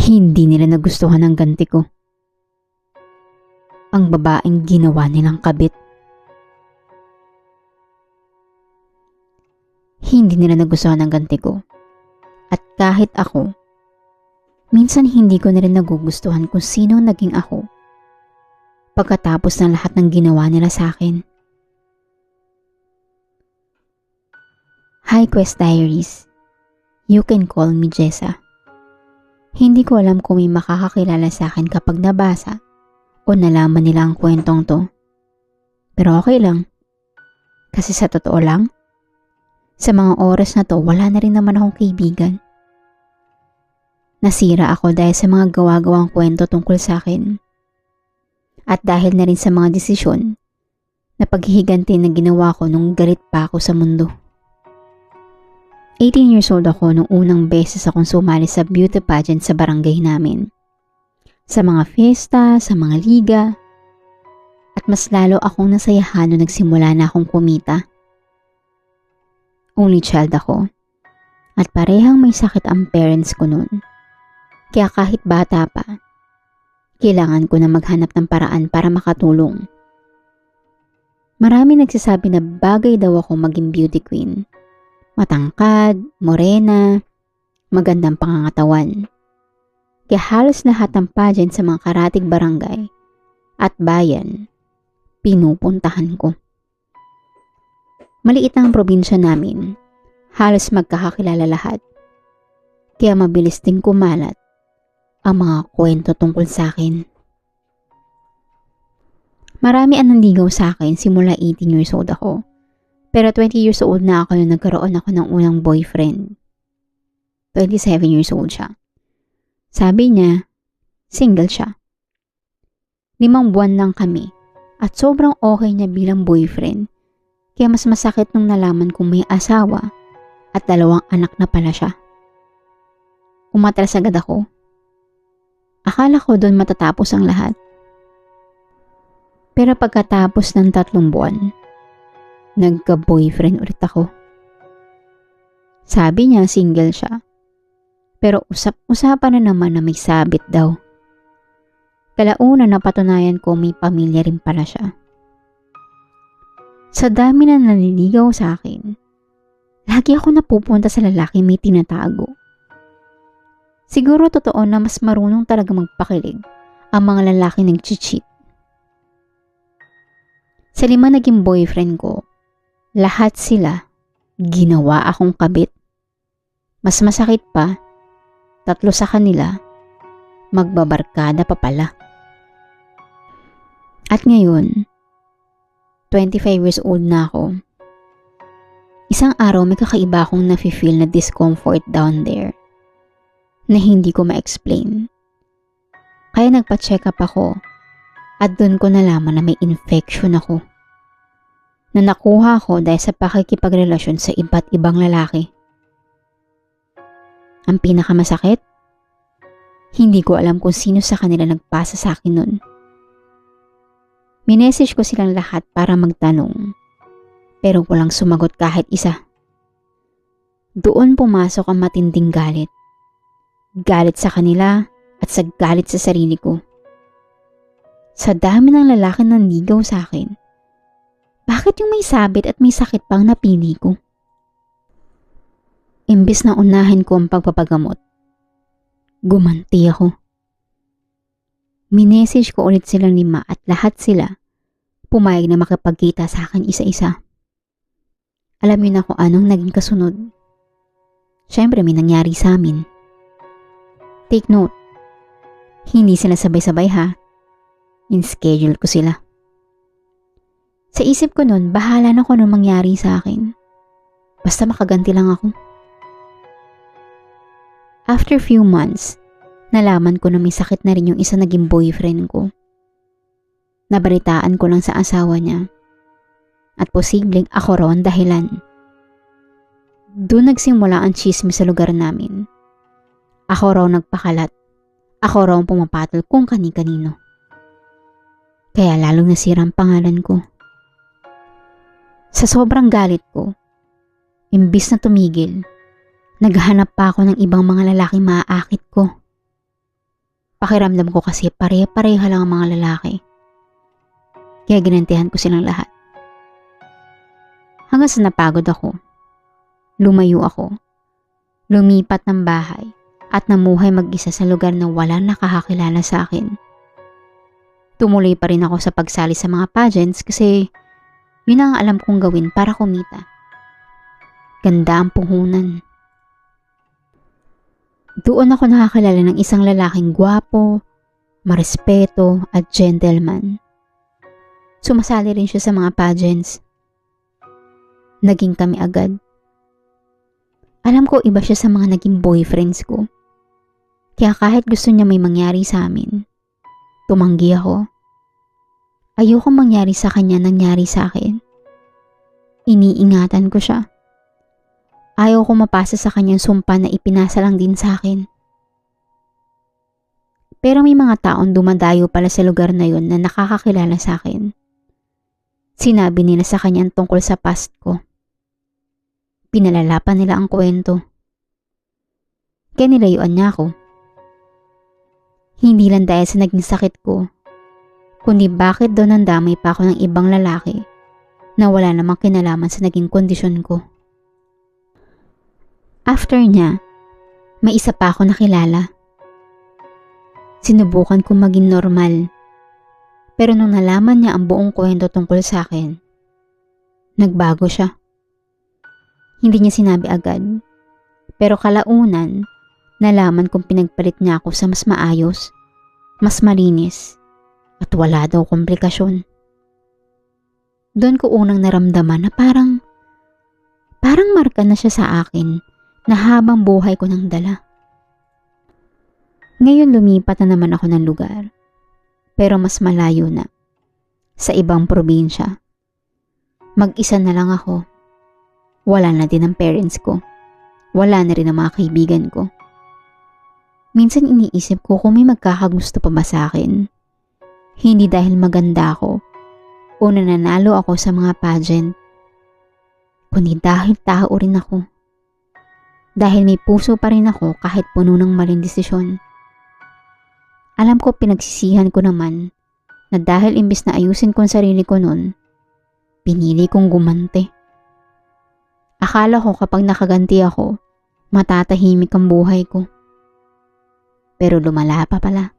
Hindi nila nagustuhan ang ganti ko. Ang babaeng ginawa nilang kabit. Hindi nila nagustuhan ang ganti ko. At kahit ako, minsan hindi ko na rin nagugustuhan kung sino naging ako pagkatapos ng lahat ng ginawa nila sa akin. Hi Quest Diaries. You can call me Jessa. Hindi ko alam kung may makakakilala sa akin kapag nabasa o nalaman nila ang kwentong to. Pero okay lang. Kasi sa totoo lang, sa mga oras na to wala na rin naman akong kaibigan. Nasira ako dahil sa mga gawa-gawang kwento tungkol sa akin. At dahil na rin sa mga desisyon na paghihiganti na ginawa ko nung galit pa ako sa mundo. 18 years old ako nung unang beses akong sumali sa beauty pageant sa barangay namin. Sa mga fiesta, sa mga liga. At mas lalo akong nasayahan nung nagsimula na akong kumita. Only child ako. At parehang may sakit ang parents ko noon. Kaya kahit bata pa, kailangan ko na maghanap ng paraan para makatulong. Marami nagsasabi na bagay daw ako maging beauty queen. Matangkad, morena, magandang pangangatawan. Kaya halos lahat ng pageant sa mga karatig barangay at bayan, pinupuntahan ko. Maliit ang probinsya namin, halos magkakakilala lahat. Kaya mabilis ding kumalat ang mga kwento tungkol sa akin. Marami ang nanligaw sa akin simula 18 years old ako. Pero 20 years old na ako nung nagkaroon ako ng unang boyfriend. 27 years old siya. Sabi niya, single siya. 5 buwan lang kami at sobrang okay niya bilang boyfriend. Kaya mas masakit nung nalaman kong may asawa at 2 anak na pala siya. Umatras agad ako. Akala ko doon matatapos ang lahat. Pero pagkatapos ng 3 buwan, nagka-boyfriend ulit ako. Sabi niya single siya. Pero usap-usapan na naman na may sabit daw. Kalauna napatunayan ko may pamilya rin pala siya. Sa dami na nanliligaw sa akin, lagi ako napupunta sa lalaki may tinatago. Siguro totoo na mas marunong talaga magpakilig ang mga lalaki nag-cheat. Sa 5 naging boyfriend ko, lahat sila ginawa akong kabit. Mas masakit pa, 3 sa kanila, magbabarkada pa pala. At ngayon, 25 years old na ako. Isang araw may kakaiba akong nafe-feel na discomfort down there na hindi ko ma-explain. Kaya nagpa-check up ako at doon ko nalaman na may infection ako. Na nakuha ko dahil sa pakikipagrelasyon sa iba't ibang lalaki. Ang pinakamasakit, hindi ko alam kung sino sa kanila nagpasa sa akin nun. Minessage ko silang lahat para magtanong, pero walang sumagot kahit isa. Doon pumasok ang matinding galit. Galit sa kanila at sa galit sa sarili ko. Sa dami ng lalaki nang ligaw sa akin, bakit yung may sabit at may sakit pang napili ko? Imbis na unahin ko ang pagpapagamot, gumanti ako. Minessage ko ulit silang 5 at lahat sila pumayag na makipagkita sa akin isa-isa. Alam niyo na kung anong naging kasunod. Siyempre may nangyari sa amin. Take note, hindi sila sabay-sabay ha. In-schedule ko sila. Sa isip ko nun, bahala na kung anong mangyari sa akin. Basta makaganti lang ako. After few months, nalaman ko na may sakit na rin yung isa naging boyfriend ko. Nabalitaan ko lang sa asawa niya. At posibleng ako raw ang dahilan. Doon nagsimula ang chismis sa lugar namin. Ako raw nagpakalat. Ako raw ang pumapatol kung kani-kanino. Kaya lalong nasira ang pangalan ko. Sa sobrang galit ko, imbis na tumigil, naghanap pa ako ng ibang mga lalaki maaakit ko. Pakiramdam ko kasi pare-pareha lang ang mga lalaki. Kaya ginantihan ko silang lahat. Hanggang sa napagod ako. Lumayo ako. Lumipat ng bahay at namuhay mag-isa sa lugar na walang nakakakilala sa akin. Tumuloy pa rin ako sa pagsali sa mga pageants kasi yun ang alam kong gawin para kumita. Ganda ang puhunan. Doon ako nakakilala ng isang lalaking gwapo, marespeto at gentleman. Sumasali rin siya sa mga pageants. Naging kami agad. Alam ko iba siya sa mga naging boyfriends ko. Kaya kahit gusto niya may mangyari sa amin, tumanggi ako. Ayoko mangyari sa kanya nangyari sa akin. Iniingatan ko siya. Ayaw ko mapasa sa kanyang sumpa na ipinasa lang din sa akin. Pero may mga taong dumadayo pala sa lugar na yun na nakakakilala sa akin. Sinabi nila sa kanya tungkol sa past ko. Pinalalapan nila ang kwento. Kaya nilayuan niya ako. Hindi lang dahil sa naging sakit ko, kundi bakit daw nandamay pa ako ng ibang lalaki na wala namang kinalaman sa naging kondisyon ko. After niya, may isa pa ako nakilala. Sinubukan kong maging normal. Pero nung nalaman niya ang buong kwento tungkol sa akin, nagbago siya. Hindi niya sinabi agad, pero kalaunan, nalaman kong pinagpalit niya ako sa mas maayos, mas malinis, at wala daw komplikasyon. Doon ko unang naramdaman na parang marka na siya sa akin na habang buhay ko nang dala. Ngayon lumipat na naman ako ng lugar. Pero mas malayo na, sa ibang probinsya. Mag-isa na lang ako. Wala na din ang parents ko. Wala na rin ang mga kaibigan ko. Minsan iniisip ko kung may magkakagusto pa ba sa akin. Hindi dahil maganda ako o nananalo ako sa mga pageant, kundi dahil tao rin ako. Dahil may puso pa rin ako kahit puno ng maling desisyon. Alam ko pinagsisihan ko naman na dahil imbis na ayusin ko ang sarili ko noon, pinili kong gumante. Akala ko kapag nakaganti ako, matatahimik ang buhay ko. Pero lumala pa pala.